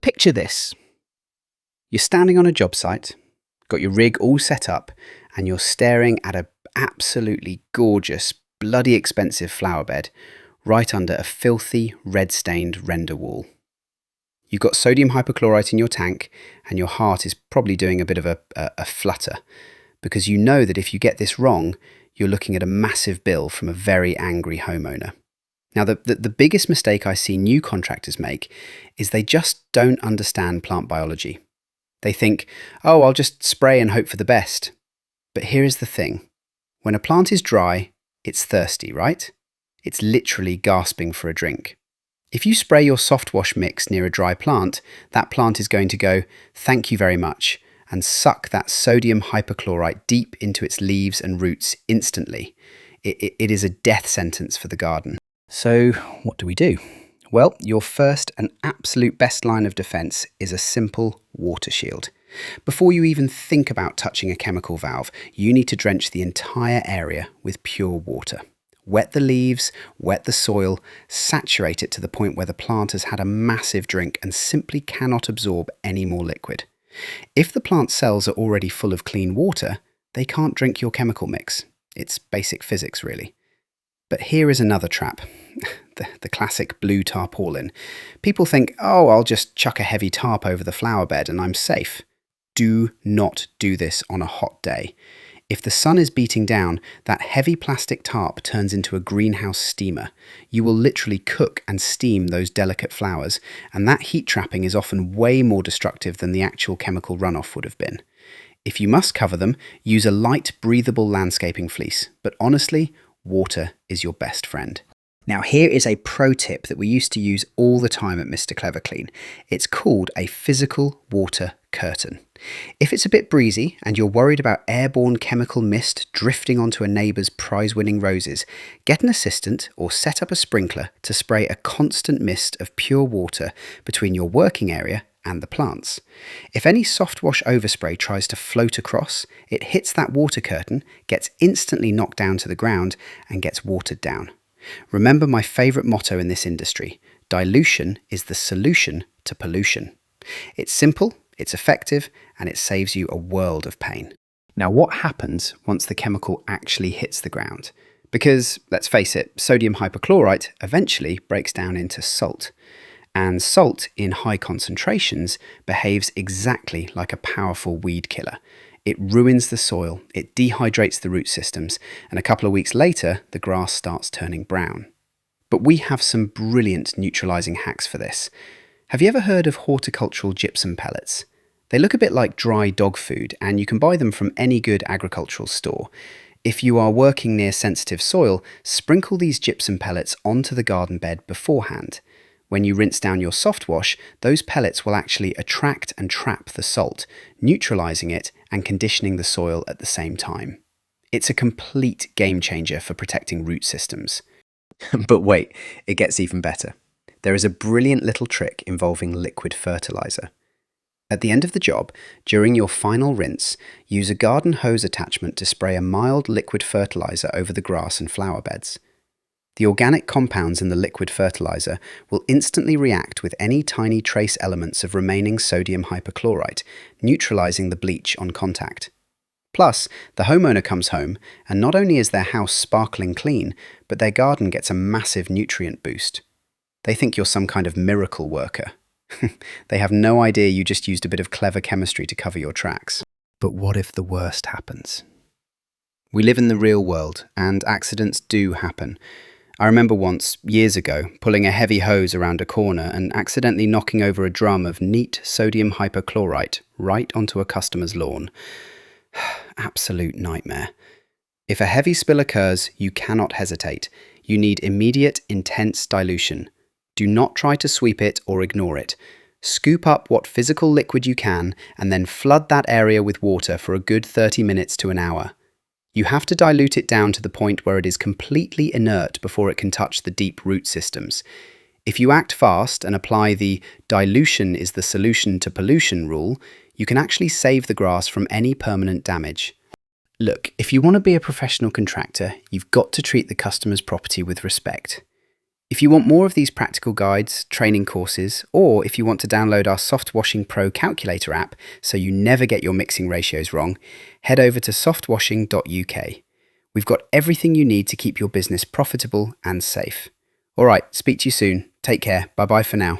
Picture this. You're standing on a job site, got your rig all set up, and you're staring at an absolutely gorgeous, bloody expensive flower bed right under a filthy, red-stained render wall. You've got sodium hypochlorite in your tank, and your heart is probably doing a bit of a flutter, because you know that if you get this wrong, you're looking at a massive bill from a very angry homeowner. Now, the biggest mistake I see new contractors make is they just don't understand plant biology. They think, oh, I'll just spray and hope for the best. But here is the thing. When a plant is dry, it's thirsty, right? It's literally gasping for a drink. If you spray your Softwash mix near a dry plant, that plant is going to go, thank you very much, and suck that sodium hypochlorite deep into its leaves and roots instantly. It is a death sentence for the garden. So what do we do? Well, your first and absolute best line of defense is a simple water shield. Before you even think about touching a chemical valve, you need to drench the entire area with pure water. Wet the leaves, wet the soil, saturate it to the point where the plant has had a massive drink and simply cannot absorb any more liquid. If the plant cells are already full of clean water, they can't drink your chemical mix. It's basic physics, really. But here is another trap, the classic blue tarpaulin. People think, oh, I'll just chuck a heavy tarp over the flower bed and I'm safe. Do not do this on a hot day. If the sun is beating down, that heavy plastic tarp turns into a greenhouse steamer. You will literally cook and steam those delicate flowers, and that heat trapping is often way more destructive than the actual chemical runoff would have been. If you must cover them, use a light, breathable landscaping fleece, but honestly, water is your best friend. Now here is a pro tip that we used to use all the time at Mr. Clever Clean. It's called a physical water curtain. If it's a bit breezy and you're worried about airborne chemical mist drifting onto a neighbour's prize-winning roses, get an assistant or set up a sprinkler to spray a constant mist of pure water between your working area and the plants. If any Softwash overspray tries to float across, it hits that water curtain, gets instantly knocked down to the ground and gets watered down. Remember my favourite motto in this industry: dilution is the solution to pollution. It's simple, it's effective, and it saves you a world of pain. Now, what happens once the chemical actually hits the ground? Because, let's face it, sodium hypochlorite eventually breaks down into salt. And salt in high concentrations behaves exactly like a powerful weed killer. It ruins the soil, it dehydrates the root systems, and a couple of weeks later, the grass starts turning brown. But we have some brilliant neutralising hacks for this. Have you ever heard of horticultural gypsum pellets? They look a bit like dry dog food, and you can buy them from any good agricultural store. If you are working near sensitive soil, sprinkle these gypsum pellets onto the garden bed beforehand. When you rinse down your Softwash, those pellets will actually attract and trap the salt, neutralising it and conditioning the soil at the same time. It's a complete game changer for protecting root systems. But wait, it gets even better. There is a brilliant little trick involving liquid fertiliser. At the end of the job, during your final rinse, use a garden hose attachment to spray a mild liquid fertiliser over the grass and flower beds. The organic compounds in the liquid fertiliser will instantly react with any tiny trace elements of remaining sodium hypochlorite, neutralising the bleach on contact. Plus, the homeowner comes home, and not only is their house sparkling clean, but their garden gets a massive nutrient boost. They think you're some kind of miracle worker. They have no idea you just used a bit of clever chemistry to cover your tracks. But what if the worst happens? We live in the real world, and accidents do happen. I remember once, years ago, pulling a heavy hose around a corner and accidentally knocking over a drum of neat sodium hypochlorite right onto a customer's lawn. Absolute nightmare. If a heavy spill occurs, you cannot hesitate. You need immediate, intense dilution. Do not try to sweep it or ignore it. Scoop up what physical liquid you can and then flood that area with water for a good 30 minutes to an hour. You have to dilute it down to the point where it is completely inert before it can touch the deep root systems. If you act fast and apply the dilution is the solution to pollution rule, you can actually save the grass from any permanent damage. Look, if you want to be a professional contractor, you've got to treat the customer's property with respect. If you want more of these practical guides, training courses, or if you want to download our Softwashing Pro calculator app so you never get your mixing ratios wrong, head over to softwashing.uk. We've got everything you need to keep your business profitable and safe. All right, speak to you soon. Take care. Bye-bye for now.